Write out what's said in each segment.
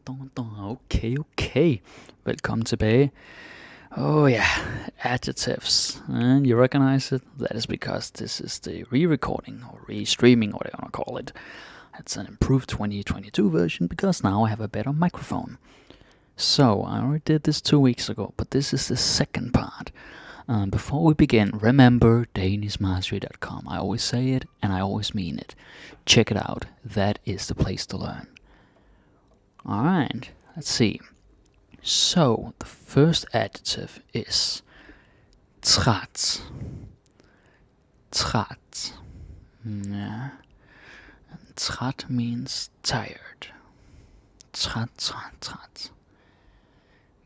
Okay. Velkommen tilbage. Oh yeah, adjectives. And you recognize it? That is because this is the re-recording or re-streaming, or whatever you want to call it. It's an improved 2022 version because now I have a better microphone. So, I already did this 2 weeks ago, but this is the second part. Before we begin, remember danishmastery.com. I always say it and I always mean it. Check it out. That is the place to learn. Alright, let's see. So, the first adjective is træt. Træt. Yeah. And træt means tired. Træt.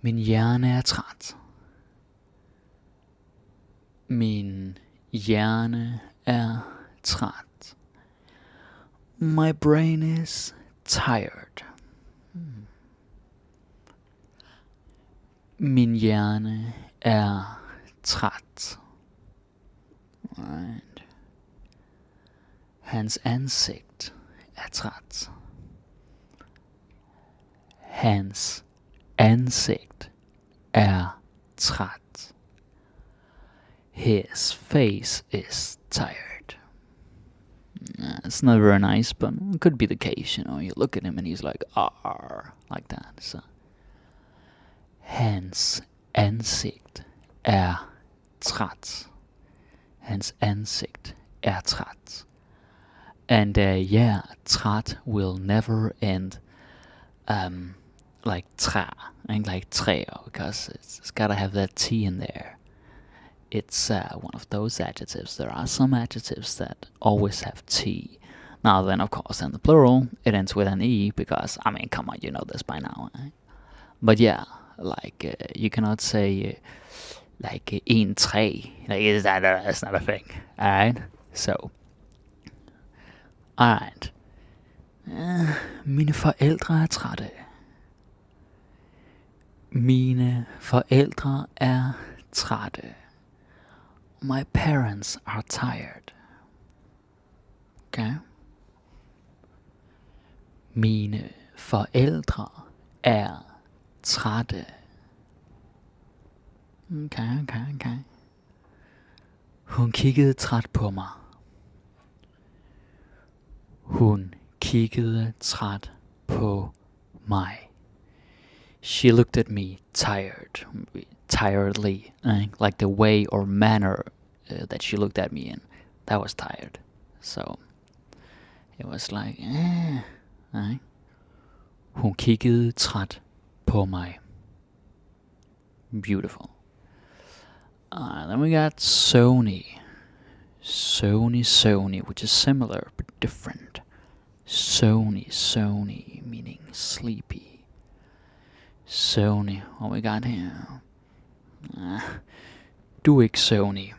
Min hjerne er træt. Min hjerne er træt. My brain is tired. Min hjerne er træt. Right. Hans ansigt er træt. Hans ansigt er træt. His face is tired. It's not very nice, but it could be the case, you know. You look at him and he's like, "Arr," like that. So, hans ansigt er træt. Hans ansigt er træt. And yeah, træt will never end like træ, and like træer, because it's gotta have that T in there. It's one of those adjectives. There are some adjectives that always have T. Now then, of course, in the plural, it ends with an E, because, I mean, come on, you know this by now. Eh? But yeah, like, you cannot say, like, en træ. Like, that's not a thing. Alright? So. Alright. Mine forældre er trætte. Mine forældre er trætte. My parents are tired. Okay? Mine forældre er trætte. Okay. Hun kiggede træt på mig. Hun kiggede træt på mig. She looked at me tiredly, like the way or manner that she looked at me in. That was tired. So it was like, Hun kiggede træt på mig. Beautiful. Then we got Søvnig. Søvnig, which is similar but different. Søvnig, meaning sleepy. Søvnig, what we got here? Du er ikke søvnig.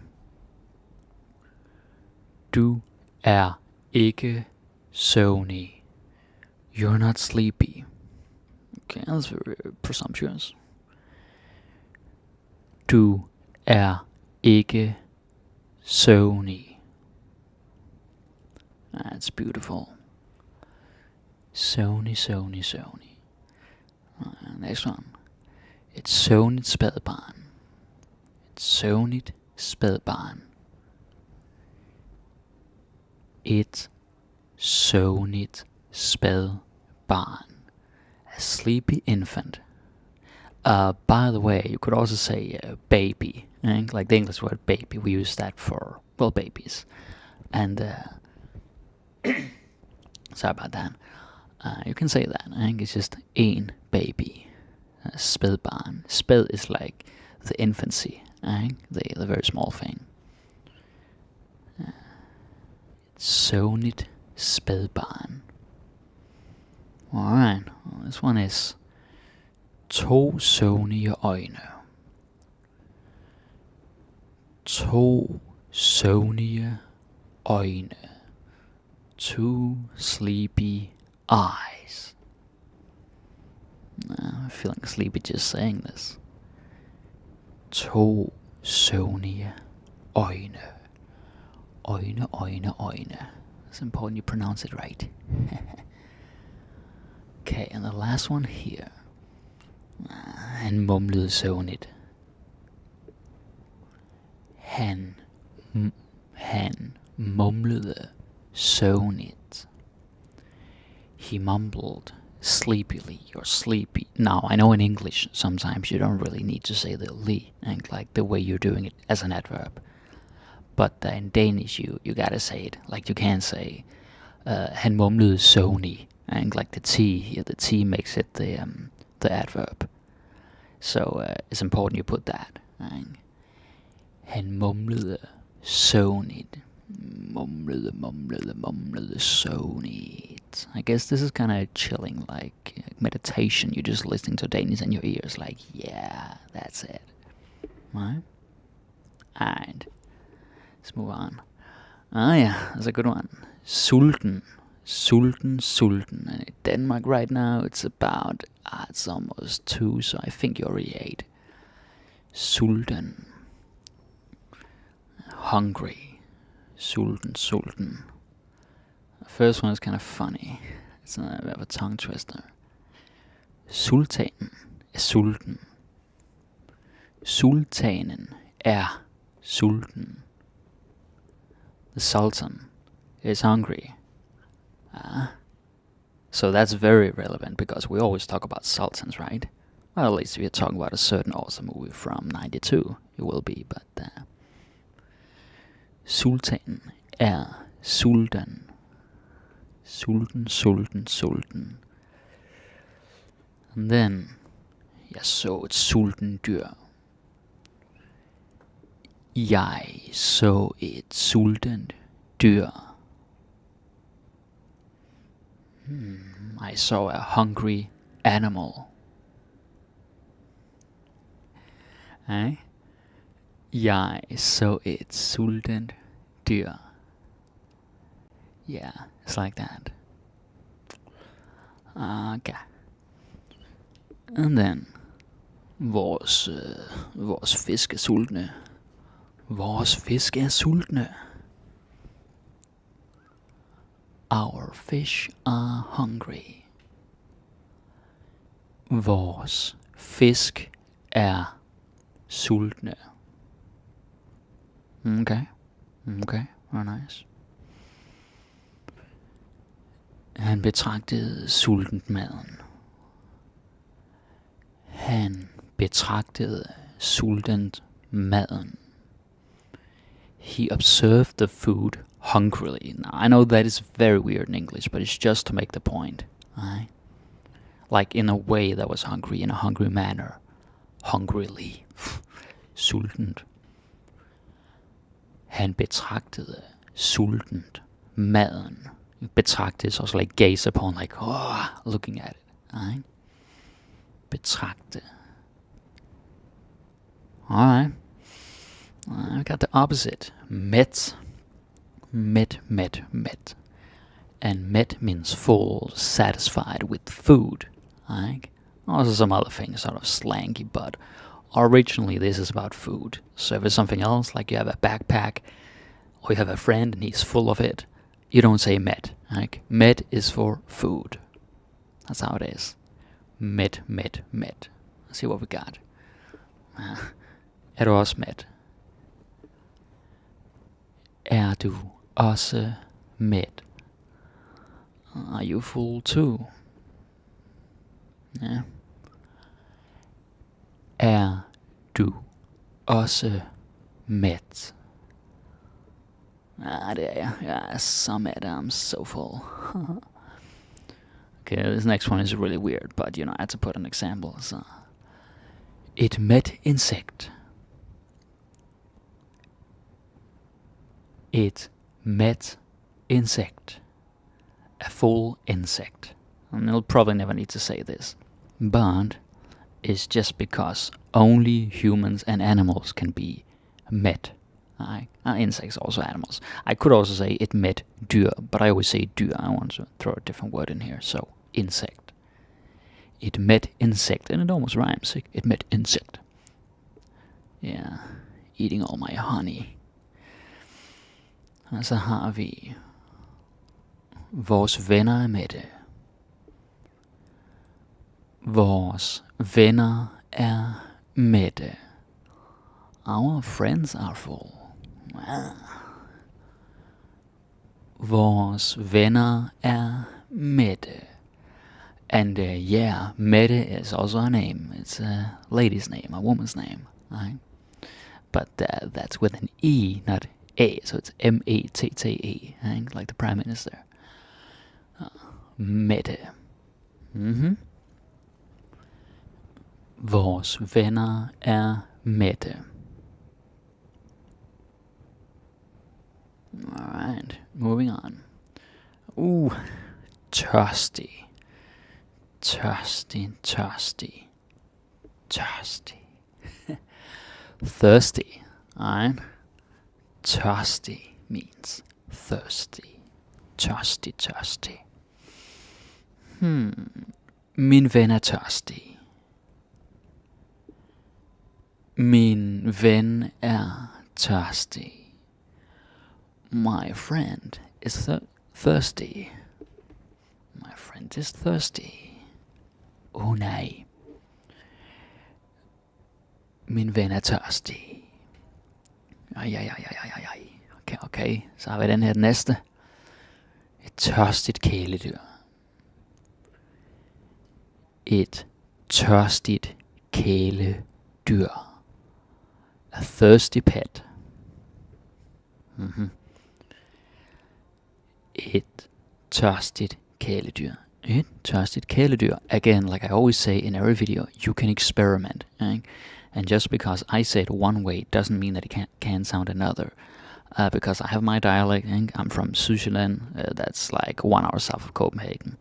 Du er ikke søvnig. You're not sleepy. Okay, that's very presumptuous. Du er ikke søvnig. That's beautiful. Søvnig. Next one. Et søvnigt spædbarn. Et søvnigt spædbarn. Et søvnigt spædbarn. A sleepy infant. By the way, you could also say baby. Like the English word baby. We use that for, well, babies. And sorry about that. You can say that. I think it's just en baby. Spædbarn. Spæd is like the infancy. The very small thing. Søvnigt spædbarn. Alright. This one is to søvnige øjne. To søvnige øjne. Two sleepy eyes. I'm feeling sleepy just saying this. To søvnige øjne. Øjne. It's important you pronounce it right. Okay, and the last one here. Han mumlede søvnigt. Han mumlede søvnigt. He mumbled sleepily or sleepy. Now, I know in English sometimes you don't really need to say the li, and like the way you're doing it as an adverb. But in Danish, you gotta say it. Like you can say, han mumlede søvnig. And like the T here, the T makes it the adverb. So it's important you put that. Han mumlede søvnigt. Mumlede søvnigt. I guess this is kind of chilling, like meditation. You're just listening to Danish in your ears, like, yeah, that's it. Right? Alright. Let's move on. Oh yeah, that's a good one. Sulten. Sulten. And in Denmark right now, it's about, it's almost 2, so I think you're already 8. Sulten. Hungry. Sulten. The first one is kind of funny. It's a bit of a tongue twister. Sultanen sulten. Sultanen sulten. The Sultan is hungry. So that's very relevant because we always talk about sultans, right? Well, at least if you're talking about a certain awesome movie from 92, it will be, but Sultanen sulten. Sulten. And then, jeg så et sulten dyr. Jeg så et sultent dyr. I saw a hungry animal. Jeg så et sultent dyr. Yeah, it's like that. Okay. And then, vores fisk er sultne. Vores fisk er sultne. Our fish are hungry. Vores fisk er sultne. Okay, very nice. Han betragtede sultent maden. Han betragtede sultent maden. He observed the food hungrily. Now, I know that is very weird in English, but it's just to make the point. Right? Like in a way that was hungry, in a hungry manner. Hungrily. Sultent. Han betragtede sultent maden. Betragte is also like gaze upon, like, looking at it. Right? Betragte. Alright. I got the opposite. Met. And met means full, satisfied with food. Like, also some other things, sort of slangy, but originally this is about food. So if it's something else, like you have a backpack, or you have a friend and he's full of it, you don't say met. Like, met is for food. That's how it is. Met. Let's see what we got. Er du også mæt? Er du også mæt? Are you full too? Yeah. Er du også mæt? Det er jeg. Jeg er så mæt. I'm so full. Okay, this next one is really weird, but I had to put an example. So. Et mæt insekt. Et mæt insect. A full insect. And you'll probably never need to say this, but it's just because only humans and animals can be mæt. Insects are also animals. I could also say et mæt dyr, but I always say dyr. I want to throw a different word in here, so insect. Et mæt insect, and it almost rhymes. Et mæt insect. Yeah, eating all my honey. Og så har vi vores venner er mætte. Vores venner er mætte. Our friends are full. Vores venner er mætte. And yeah, Mette is also a name. It's a lady's name, a woman's name, right? But that's with an E, not A, so it's M-E-T-T-E, right? Like the Prime Minister. Mette. Mm-hmm. Vores venner er mætte. Alright, moving on. Tørstig. Tørstig, tørstig, tørstig. Thirsty, alright? Tørstig means thirsty. Tørstig, tørstig. Min ven er tørstig. Min ven er tørstig. My friend is thirsty. My friend is thirsty. Oh nej. Min ven er tørstig. Okay. Så har vi den her næste. Et tørstigt kæledyr. Et tørstigt kæledyr. A thirsty pet. Et tørstigt kæledyr. Et tørstigt kæledyr. Again, like I always say in every video, you can experiment. Right? And just because I say it one way doesn't mean that it can sound another. Because I have my dialect. I'm from Sulten. That's like 1 hour south of Copenhagen.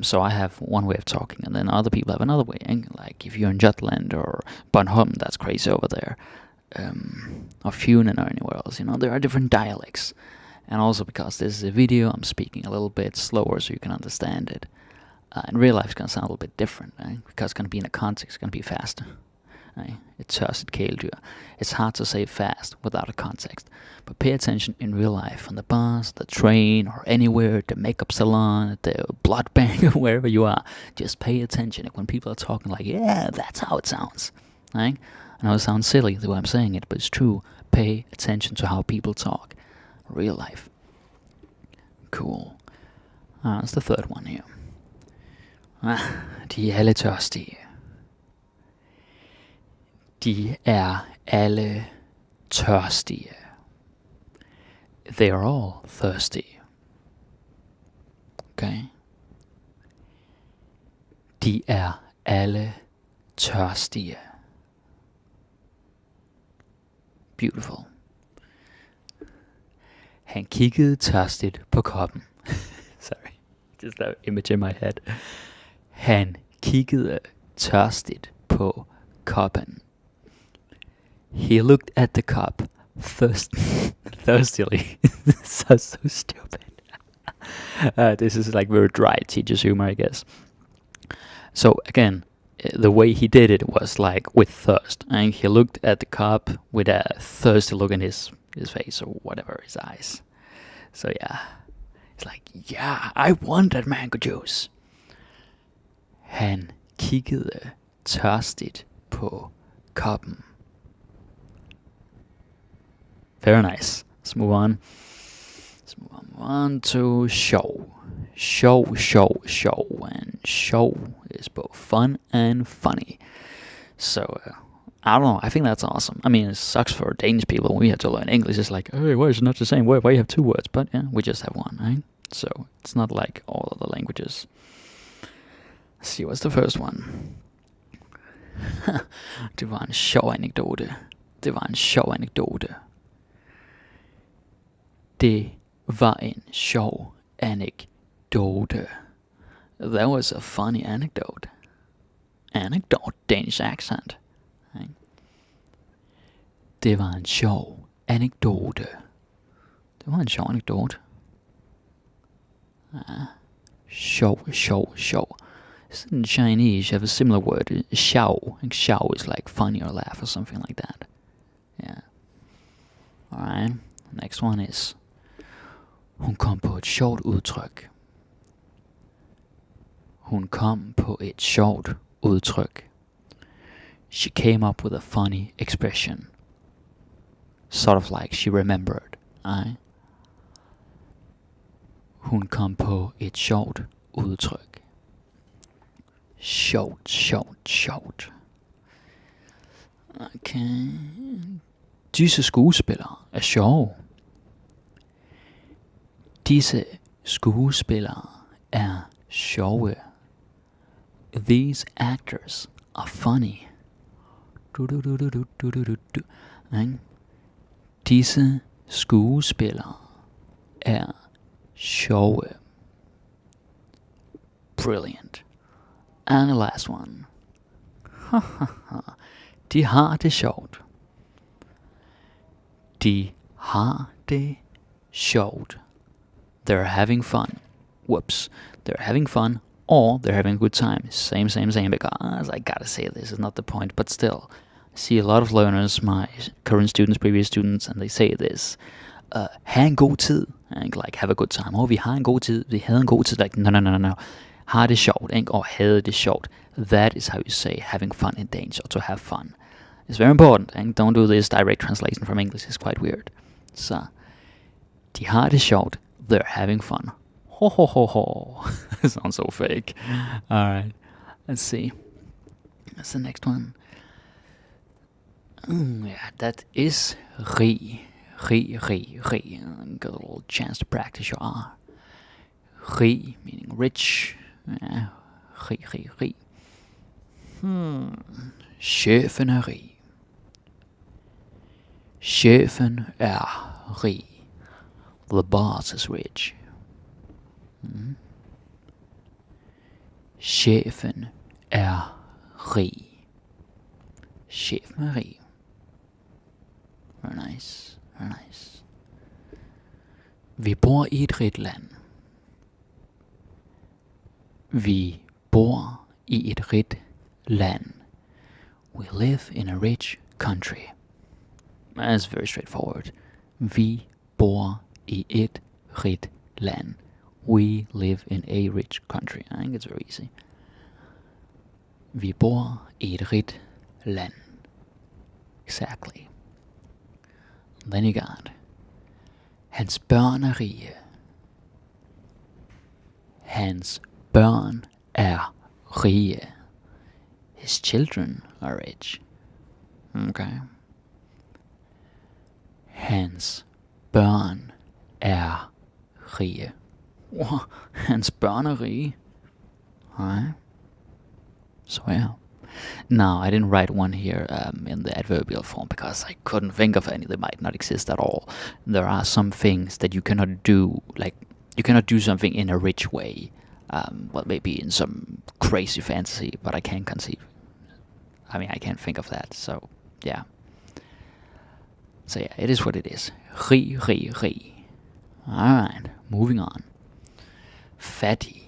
So I have one way of talking, and then other people have another way. Like if you're in Jutland or Bornholm, that's crazy over there. Or Funen or anywhere else. There are different dialects. And also because this is a video, I'm speaking a little bit slower so you can understand it. In real life, it's going to sound a little bit different, right? Because it's going to be in a context, it's going to be faster. Right? It's tørstigt kæledyr. It's hard to say fast without a context. But pay attention in real life, on the bus, the train, or anywhere, the makeup salon, the blood bank, wherever you are. Just pay attention. When people are talking like, yeah, that's how it sounds. Right? I know it sounds silly the way I'm saying it, but it's true. Pay attention to how people talk. Real life. Cool. That's the third one here. De er alle tørstige. De er alle tørstige. They are all thirsty. Okay. De er alle tørstige. Beautiful. Han kiggede tørstigt på koppen. Sorry, just that image in my head. Han kiggede tørstigt på koppen. He looked at the cup thirstily. so stupid. This is like very dry teacher's humor, I guess. So again, the way he did it was like with thirst. And he looked at the cup with a thirsty look in his face or whatever, his eyes. So yeah, it's like, yeah, I want that mango juice. Han kiggede tørstigt på koppen. Very nice. Let's move on. Move on to Sjov. Sjov. And Sjov is both fun and funny. So, I don't know. I think that's awesome. I mean, it sucks for Danish people when we have to learn English. It's like, hey, why is it not the same word? Why you have two words? But yeah, we just have one, right? So, it's not like all other languages. Let's see, what's the first one? Det var en sjov anekdote. Det var en sjov anekdote. That was a funny anecdote. Anecdote, Danish accent. Right? Det var en sjov anekdote. Det var en sjov anekdote. Sjov. In Chinese, you have a similar word, xiao. And xiao is like funny or laugh or something like that. Yeah. Alright. Next one is, hun kom på et sjovt udtryk. Hun kom på et sjovt udtryk. She came up with a funny expression. Sort of like she remembered. Hun kom på et sjovt udtryk. Sjovt, sjovt, sjovt. Okay. Disse skuespillere er sjove. Disse skuespillere er sjove. These actors are funny. Disse skuespillere er sjove. Brilliant. And the last one. De har det sjovt. De har det sjovt. They're having fun. Whoops. They're having fun or they're having a good time. Same, because I gotta say this is not the point, but still. I see a lot of learners, my current students, previous students, and they say this. Have en god tid. Like, have a good time. Vi har en god tid. Vi havde en god tid. Like, no. Har det sjovt, ikke? Or havde det sjovt. That is how you say having fun in Danish, or to have fun. It's very important, and don't do this direct translation from English. It's quite weird. Så, de har det sjovt. They're having fun. Ho ho ho ho. Sounds so fake. Alright, let's see. That's the next one. Yeah, that is rig. Got a little chance to practice your R. Rig, meaning rich. Yeah, rig. Chefen er rig. Chefen er rig. The boss is rich. Chefen er rig. Chefen er rig. Very nice. Vi bor i et rigt land. Vi bor i et rigt land. We live in a rich country. That's very straightforward. Vi bor i et rigt land. We live in a rich country. I think it's very easy. Vi bor i et rigt land. Exactly. And then you got hans børn er rige. Hans børn er rige. His children are rich. Okay. Hans børn er rige. Hans børn er rige. Alright. So yeah. No, I didn't write one here in the adverbial form because I couldn't think of any. They might not exist at all. There are some things that you cannot do, like you cannot do something in a rich way. Well, maybe in some crazy fantasy, but I can't conceive. I mean, I can't think of that. So yeah. So yeah, it is what it is. Rig. Alright, moving on. Fattig.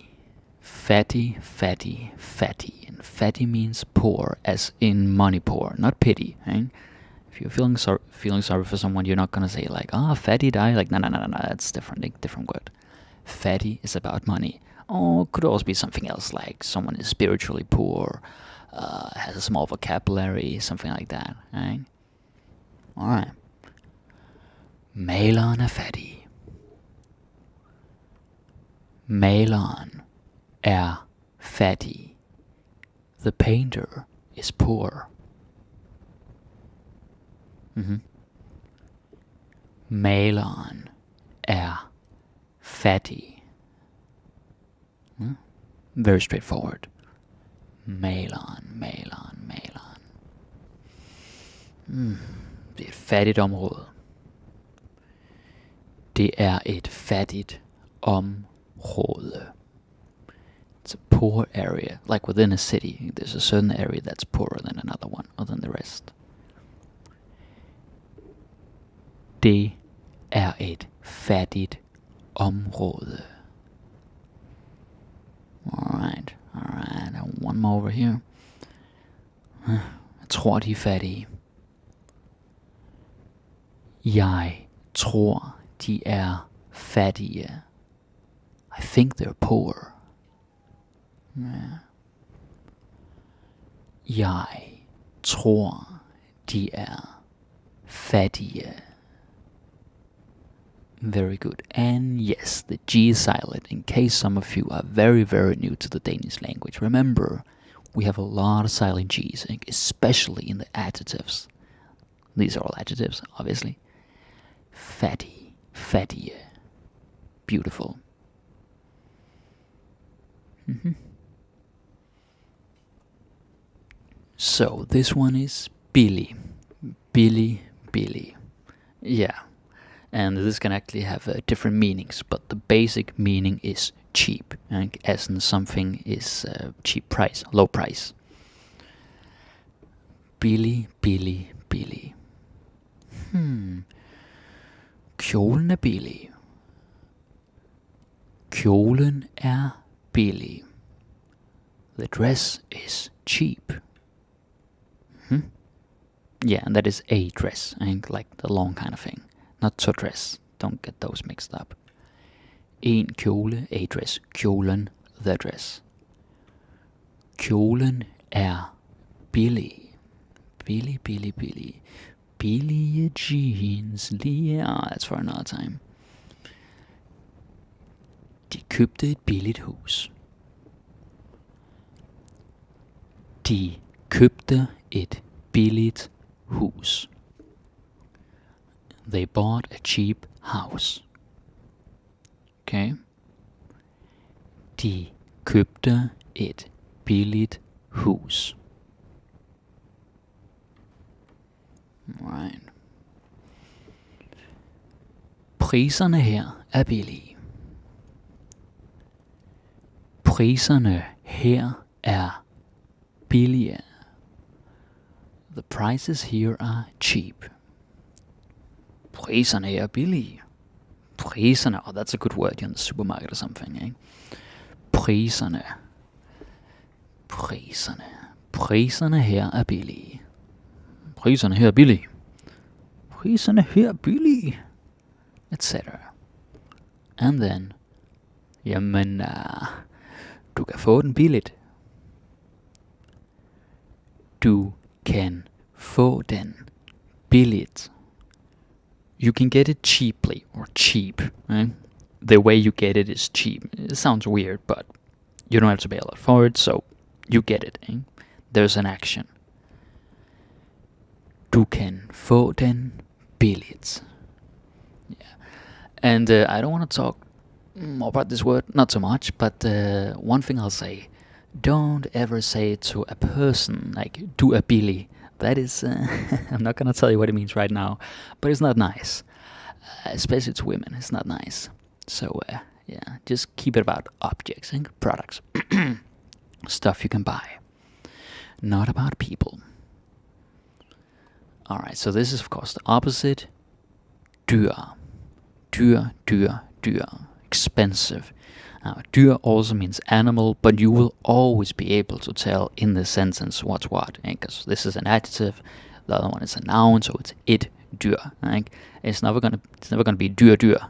And fatty means poor, as in money poor, not pity. Eh? If you're feeling sorry for someone, you're not gonna say like, fatty die. Like, no, that's different word. Fatty is about money. Or could also be something else, like someone is spiritually poor, has a small vocabulary, something like that. Eh? Alright. Maleren er fattig. Maleren er fattig. The painter is poor. Maleren er fattig. Very straightforward. Maleren. Det er et fattigt område. Det er et fattigt område. It's a poor area, like within a city. There's a certain area that's poorer than another one, or than the rest. Det er et fattigt område. Alright. One more over here. Jeg tror, de er fattige. Jeg tror, de er fattige. I think they're poor. Ja. Jeg tror, de er fattige. Very good. And yes, the G is silent in case some of you are very, very new to the Danish language. Remember, we have a lot of silent G's, especially in the adjectives. These are all adjectives, obviously. Fattig, fattige. Beautiful. So this one is billig. Billig, billig. Yeah. And this can actually have different meanings, but the basic meaning is cheap, as in something is cheap price, low price. Billig, billig, billig. Kjolen er billig. Kjolen er billig. The dress is cheap. Yeah, and that is a dress, like the long kind of thing. Not to dress. Don't get those mixed up. En kjole, a dress. Kjolen, the dress. Kjolen er billig. Billig, billig, billig. Billige jeans. That's for another time. De købte et billigt hus. De købte et billigt hus. They bought a cheap house. Okay. De købte et billigt hus. Right. Priserne her er billige. Priserne her er billige. The prices here are cheap. Priserne her er billige. Priserne, that's a good word in the supermarket or something, eh? Priserne. Priserne. Priserne her er billige. Priserne her er billige. Priserne her er billige. Etc. And then, jamen, du kan få den billigt. Du kan få den billigt. You can get it cheaply, or cheap. Right? The way you get it is cheap. It sounds weird, but you don't have to pay a lot for it, so you get it. Eh? There's an action. Du kan få den billigt. Yeah. And I don't want to talk more about this word, not so much, but one thing I'll say, don't ever say to a person, like, du er billig. That is, I'm not going to tell you what it means right now, but it's not nice. Especially to women, it's not nice. So, yeah, just keep it about objects and products. Stuff you can buy. Not about people. Alright, so this is of course the opposite. Dyr. Dyr, dyr, dyr. Expensive. Now, dyr also means animal, but you will always be able to tell in the sentence what's what. Because this is an adjective, the other one is a noun, so it's et dyr. It's never gonna be dyr dyr.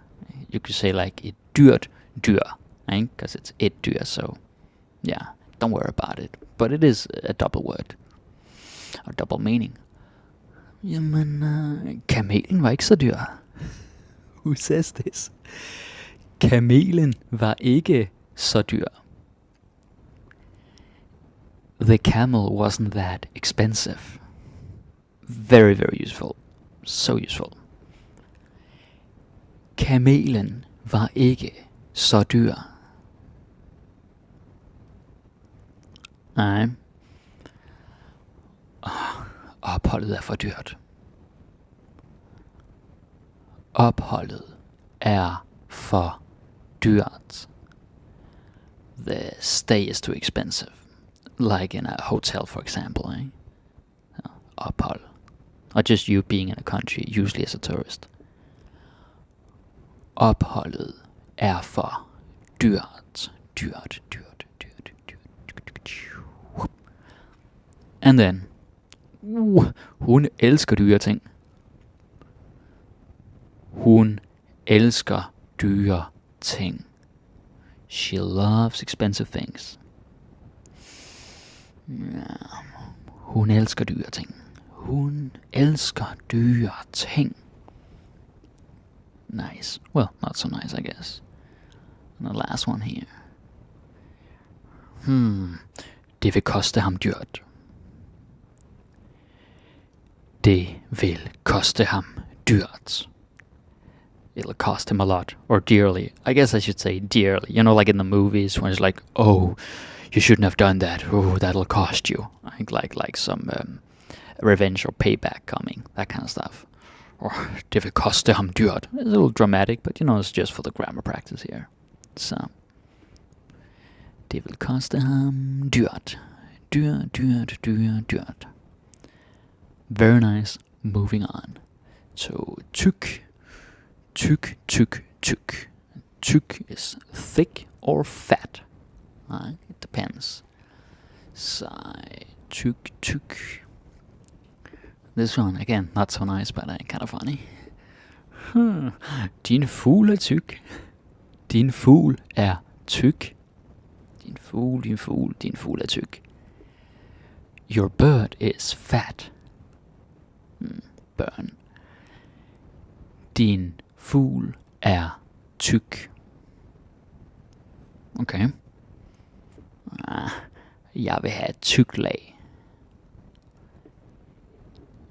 You could say like et dyrt dyr, because it's et dyr. So yeah, don't worry about it. But it is a double word, or double meaning. Jamen, kamelen var ikke så dyr. Who says this? Kamelen var ikke så dyr. The camel wasn't that expensive. Very, very useful. So useful. Kamelen var ikke så dyr. Nej. Opholdet er for dyrt. Opholdet er for dyrt. The stay is too expensive. Like in a hotel, for example. Ophold. Or just you being in a country, usually as a tourist. Opholdet er for dyrt. Dyrt, dyrt, dyrt, dyrt. And then, hun elsker dyre ting. Hun elsker dyre ting. She loves expensive things. Ja. Hun elsker dyre ting. Hun elsker dyre ting. Nice. Well, not so nice, I guess. And the last one here. Det vil koste ham dyrt. Det vil koste ham dyrt. It'll cost him a lot, or dearly. I guess I should say dearly. You know, like in the movies when it's like, oh, you shouldn't have done that. Oh, that'll cost you. Like some revenge or payback coming, that kind of stuff. Or det vil koste ham dyrt. It's a little dramatic, but you know, it's just for the grammar practice here. So, det vil koste ham dyrt. Dyrt. Very nice. Moving on. So, tyk. Tyk is thick or fat. It depends. So, tyk. This one, again, not so nice, but kind of funny. Din fugl er tyk. Din fugl er tyk. Din fugl er tyk. Your bird is fat. Burn. Din fugl er tyk. Okay. Jeg vil have et tykt lag.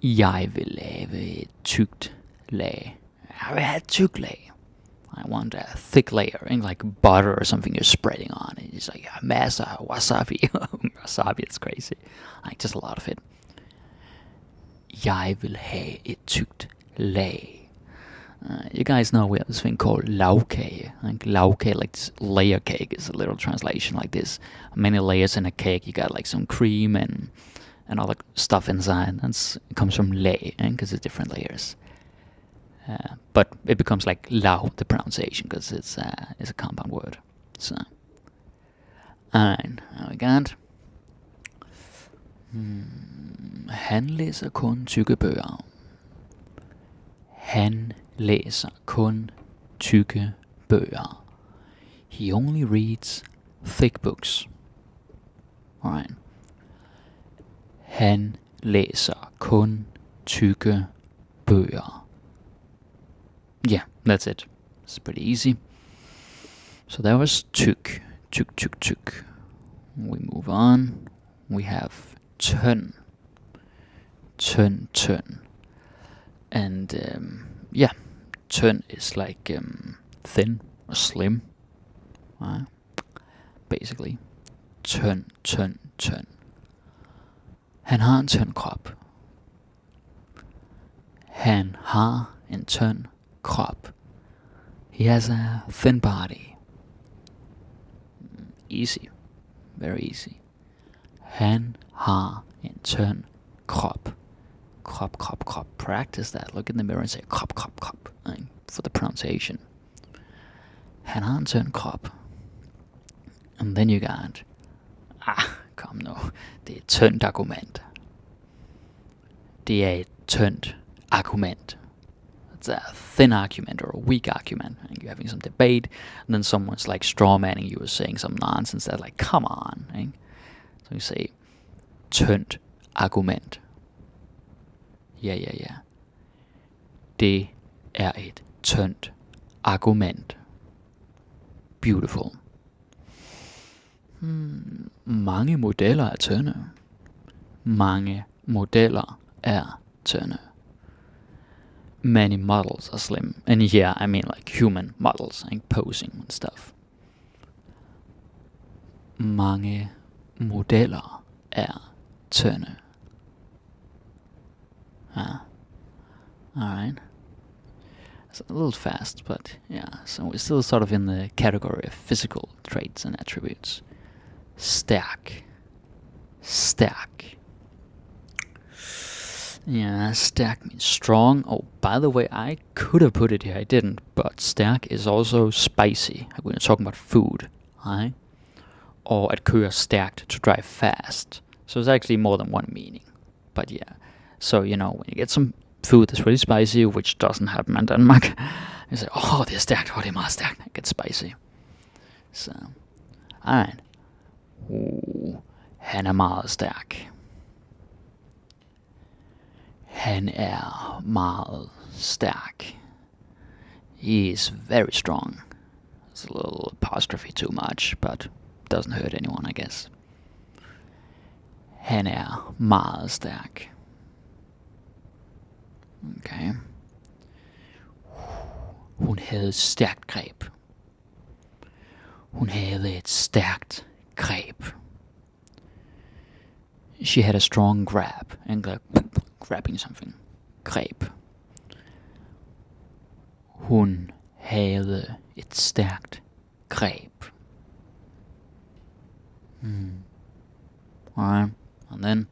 Jeg vil lave et tykt lag. Jeg vil have et tykt lag. I want a thick layer, like butter or something you're spreading on it. It's like masa, wasabi. Wasabi, it's crazy. Like just a lot of it. Jeg vil have et tykt lag. You guys know we have this thing called lavkage. Like lavkage, like this layer cake is a literal translation like this. Many layers in a cake. You got like some cream and other stuff inside. It comes from lag, because it's different layers. But it becomes like lav, the pronunciation, because it's a compound word. So, alright, now we got. Han læser kun tykke bøger. Han læser kun tykke bøger. He only reads thick books. Alright. Han læser kun tykke bøger. Yeah, that's it. It's pretty easy. So that was tyk. We move on. We have tøn. Tøn. And tøn is like thin or slim. Basically. Tøn. Han har en tynd krop. Han har en tynd krop. He has a thin body. Easy. Very easy. Han har en tynd krop. Krop. Practice that. Look in the mirror and say krop. For the pronunciation. Han har en tynd krop. And then you got... kom nu. Det er et tyndt argument. Det er et tyndt argument. It's a thin argument or a weak argument. And you're having some debate, and then someone's like strawmanning you or saying some nonsense that's like, come on. So you say, tyndt argument. Ja. Det er et tyndt argument. Beautiful. Mange modeller er tynde. Mange modeller er tynde. Many models are slim. And yeah, I mean like human models, like posing and stuff. Mange modeller er tynde. Alright. It's a little fast, but yeah, so we're still sort of in the category of physical traits and attributes. Stærk. Yeah, stærk means strong. Oh, by the way, I could have put it here, I didn't, but stærk is also spicy. We're talking about food, right? Or at køre stærkt, to drive fast. So it's actually more than one meaning. But yeah, so you know, when you get some food that's really spicy, which doesn't happen in Denmark, you say, oh, det er stærkt, det er meget stærkt. It gets spicy. So, alright. Han er meget stærk. Han er meget stærk. He is very strong. It's a little apostrophe too much, but doesn't hurt anyone, I guess. Han er meget stærk. Okay. Hun havde et stærkt greb. Hun havde et stærkt greb. She had a strong grab. And grabbing something. Greb. Hun havde et stærkt greb. Alright. And then,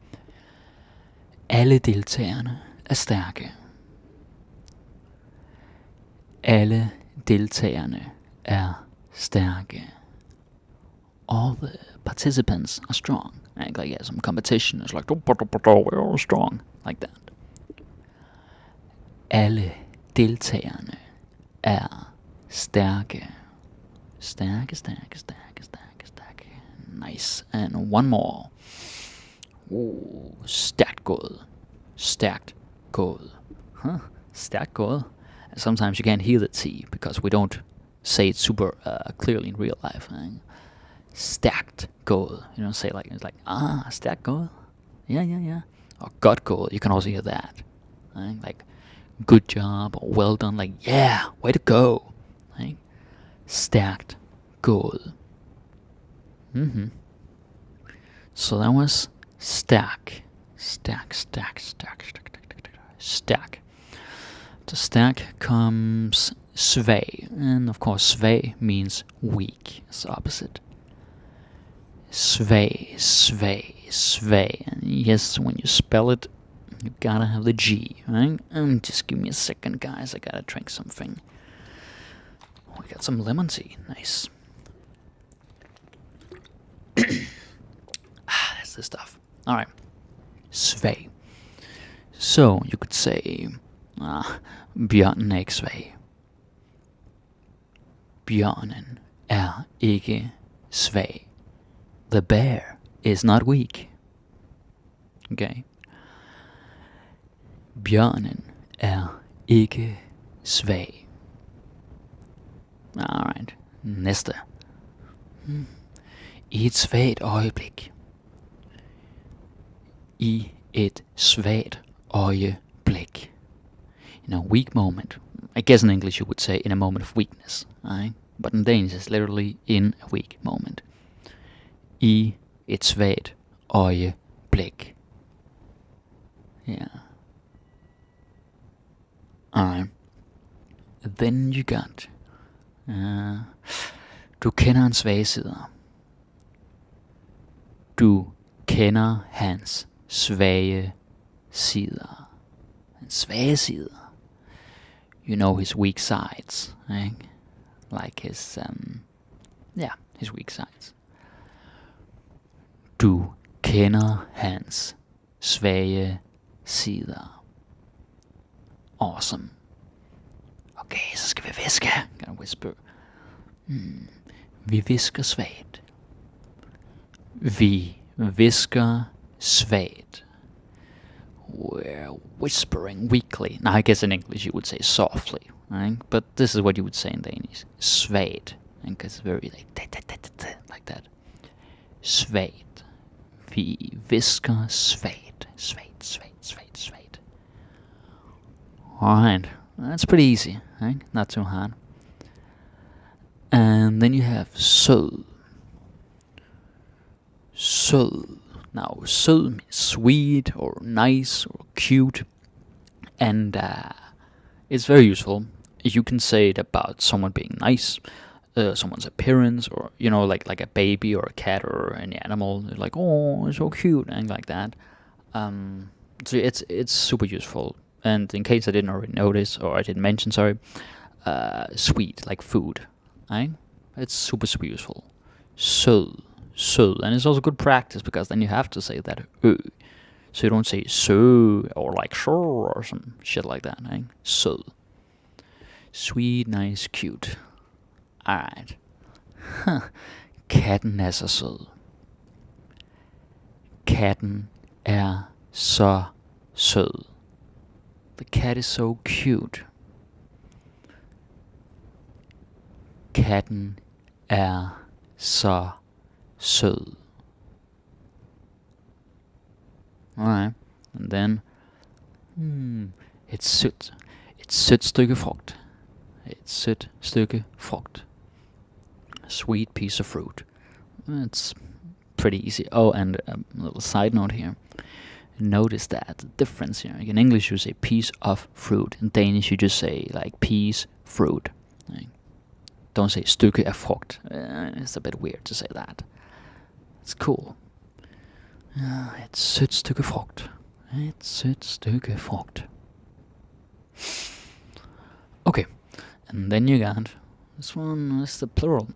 alle deltagerne er stærke. Alle deltagerne er stærke. All the participants are strong. Like, yeah, some competition is like, we're all strong. Like that. Alle deltagerne er stærke. Stærke. Nice. And one more. Stærkt gået. Stærkt gået. Stærkt gået. Sometimes you can't hear the T because we don't say it super clearly in real life. Stærkt gået. You don't say like, it's like, stærkt gået. Yeah. Or godt gået. You can also hear that. Like, good job or well done. Like, yeah, way to go. Stærkt gået. So that was stærk. Stærk. To stærk comes svag. And of course svag means weak. It's the opposite. Svag. And yes, when you spell it, you gotta have the G, right? And just give me a second, guys. I gotta drink something. We got some lemon tea. Nice. That's the stuff. Alright. Svag. So, you could say, bjørnen er ikke svag. Bjørnen er ikke svag. The bear is not weak. Okay. Bjørnen er ikke svag. Alright. Næste. I et svagt øjeblik. I et svagt øjeblik. In a weak moment. I guess in English you would say in a moment of weakness. Right? But in Danish it's literally in a weak moment. I et svagt øjeblik. Yeah. Alright. Then you got... du kender hans svage sider. Du kender hans svage sider. Hans svage sider. You know his weak sides, right? Like his, his weak sides. Du kender hans svage sider. Awesome. Okay, så skal vi viske. Gonna whisper. Vi visker svagt. Vi visker svagt. We're whispering weakly. Now, I guess in English you would say softly, right? But this is what you would say in Danish. Svagt. Because it's very like that. Svagt. Vi visker svagt. Svagt. Alright. That's pretty easy, right? Not too hard. And then you have sød. Sød. Now, sød means sweet or nice or cute. And it's very useful. You can say it about someone being nice, someone's appearance, or, like a baby or a cat or an animal. It's like, oh, it's so cute, and like that. So it's super useful. And in case I didn't already notice, or I didn't mention, sweet, like food. Right? It's super, super useful. Sød. And it's also good practice, because then you have to say that so you don't say sø or like sure or some shit like that. Right? Sød. Sweet, nice, cute. Alright. Katten er så sød. Katten er så sød. The cat is so cute. Katten er så sød. Alright. And then et sødt stykke frugt. Et sødt stykke frugt. A sweet piece of fruit. It's pretty easy. Oh, and a little side note here. Notice that the difference here. Like in English you say piece of fruit. In Danish you just say like piece fruit. Like, don't say stykke af frugt. It's a bit weird to say that. It's cool. Et sødt stykke frugt. Et sødt stykke frugt. Okay. And then you got this one is the plural.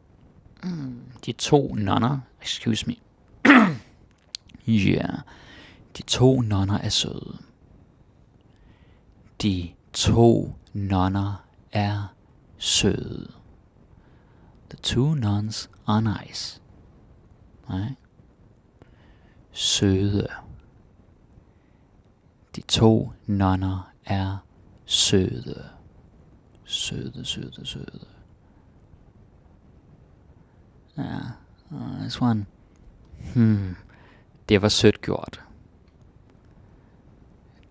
De to nonner. Excuse me. Yeah. De to nonner er søde. De to nonner er søde. The two nuns are nice. Right? Søde. De to nonner er søde. Søde, søde, søde. Yeah, this one. Det var sødt gjort.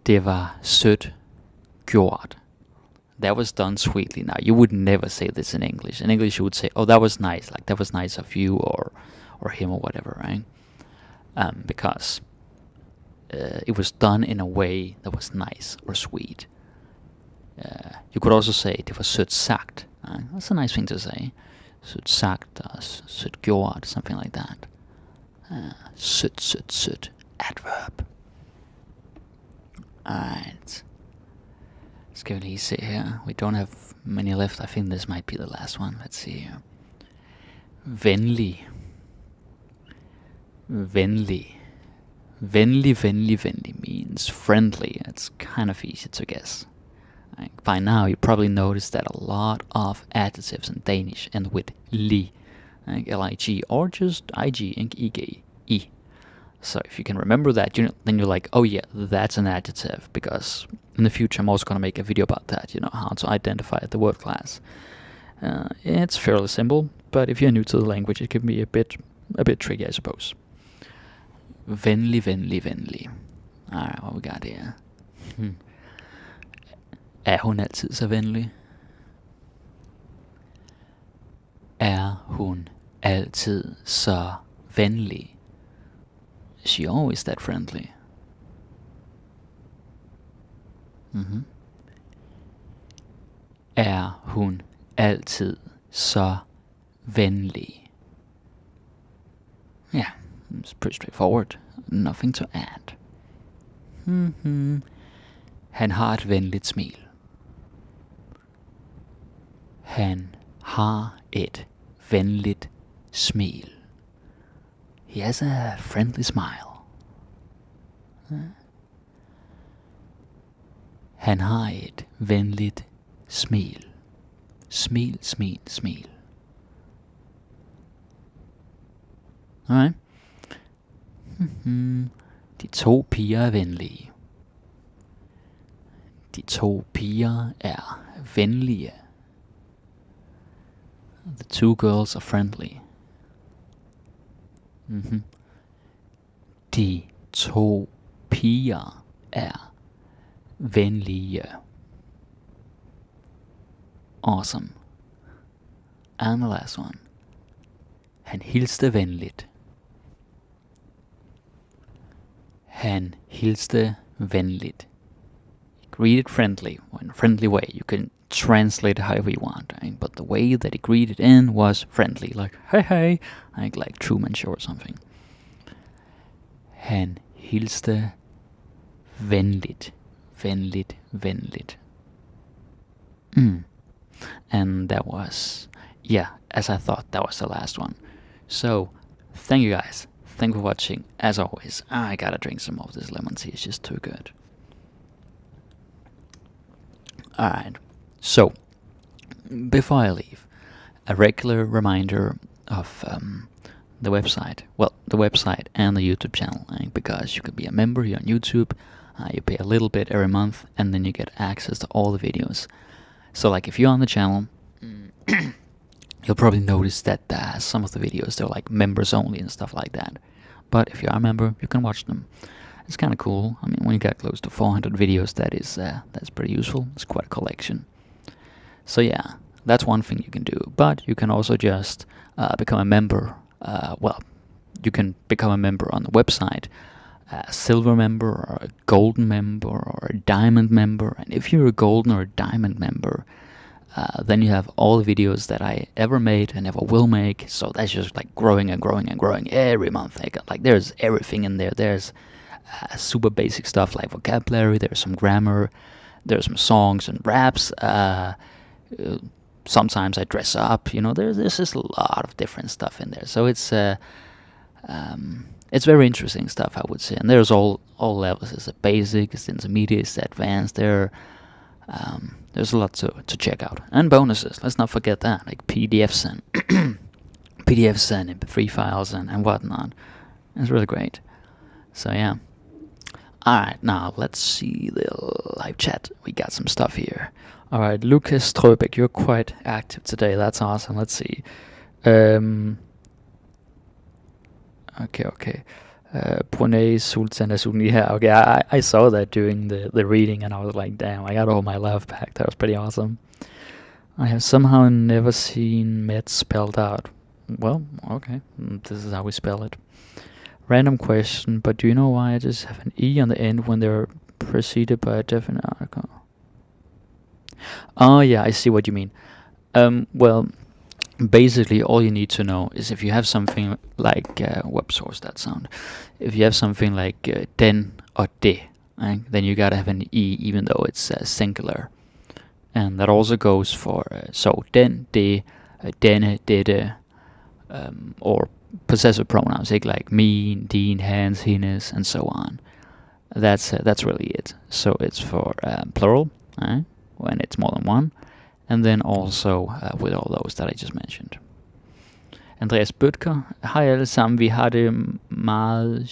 Det var sødt gjort. That was done sweetly. Now, you would never say this in English. In English, you would say, "Oh, that was nice." Like that was nice of you, or him, or whatever, right? Because it was done in a way that was nice or sweet. You could also say det var sødt sagt. That's a nice thing to say. Sødt sagt, sødt gjort, something like that. Sødt, sødt, sødt. Adverb. Alright. Skal vi lige se her. We don't have many left. I think this might be the last one. Let's see here. Venlig. Venlig. Venlig, venlig, venlig means friendly. It's kind of easy to guess. By now you probably noticed that a lot of adjectives in Danish end with li, like L-I-G, or just I-G, I-G, I. So if you can remember that, then you're like, oh yeah, that's an adjective, because in the future I'm also going to make a video about that, how to identify the word class. It's fairly simple, but if you're new to the language, it can be a bit tricky, I suppose. Venlig, venlig, venlig. Alright, what we got here? Er hun altid så venlig? Er hun altid så venlig? Is she always that friendly? Er hun altid så venlig? Yeah, it's pretty straightforward. Nothing to add. Han har et venligt smil. Han har et venligt smil. He has a friendly smile. Han har et venligt smil. Smil, smil, smil. Alright. De to piger er venlige. De to piger er venlige. The two girls are friendly. De to piger er venlige. Awesome. And the last one. Han hilste venligt. Han hilste venligt. Greeted friendly, in a friendly way. You can translate it however you want, right? But the way that he greeted in was friendly, like hey hey, like Truman Show or something. Han hilste venligt, venligt, venligt. And that was, as I thought, that was the last one. So, thank you guys. Thank you for watching. As always, I gotta drink some of this lemon tea. It's just too good. Alright, so before I leave, a regular reminder of the website. Well, the website and the YouTube channel, because you can be a member here on YouTube. You pay a little bit every month, and then you get access to all the videos. So like if you're on the channel, you'll probably notice that some of the videos, they're like members only and stuff like that. But if you are a member, you can watch them. It's kind of cool. I mean, when you get close to 400 videos, that's pretty useful. It's quite a collection. So yeah, that's one thing you can do. But you can also just become a member. You can become a member on the website, a silver member or a golden member or a diamond member. And if you're a golden or a diamond member, then you have all the videos that I ever made and ever will make. So that's just like growing and growing and growing every month. Like there's everything in there. There's super basic stuff like vocabulary. There's some grammar. There's some songs and raps. Sometimes I dress up. There's just a lot of different stuff in there. So it's very interesting stuff, I would say. And there's all levels. It's a basic, it's intermediate, it's advanced. There's a lot to check out. And bonuses, let's not forget that, like PDFs and PDFs and MP3 files and whatnot. It's really great. So yeah. Alright, now let's see the live chat. We got some stuff here. Alright, Lucas Strøbæk, you're quite active today. That's awesome. Let's see. Okay. Brunei, Sulten, Søvnig. Yeah, okay. I saw that during the reading, and I was like, damn, I got all my love back. That was pretty awesome. I have somehow never seen met spelled out. Well, okay. This is how we spell it. Random question, but do you know why I just have an E on the end when they're preceded by a definite article? Oh yeah, I see what you mean. Well, basically all you need to know is if you have something like source that sound. If you have something like den or det, then you gotta have an E even though it's singular. And that also goes for so den, det, denne, dette, or possessive pronouns, like me, din, hans, hennes, and so on. That's really it. So it's for plural, when it's more than one, and then also with all those that I just mentioned. Andreas Bøtker, hej alle sammen, vi har det meget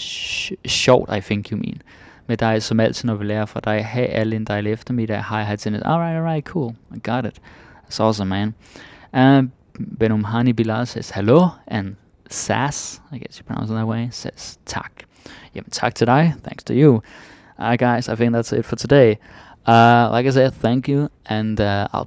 sjovt, I think you mean, med dig som altid, når vi lærer fra dig. Hej alle en dejlig eftermiddag. Hej til det. Alright, cool. I got it. That's awesome, man. Benumhani Bilal says hello, and Sass, I guess you pronounce it that way, says tak. Jamen tak til dig. Thanks to you. Guys, I think that's it for today. Like I said, thank you, and I'll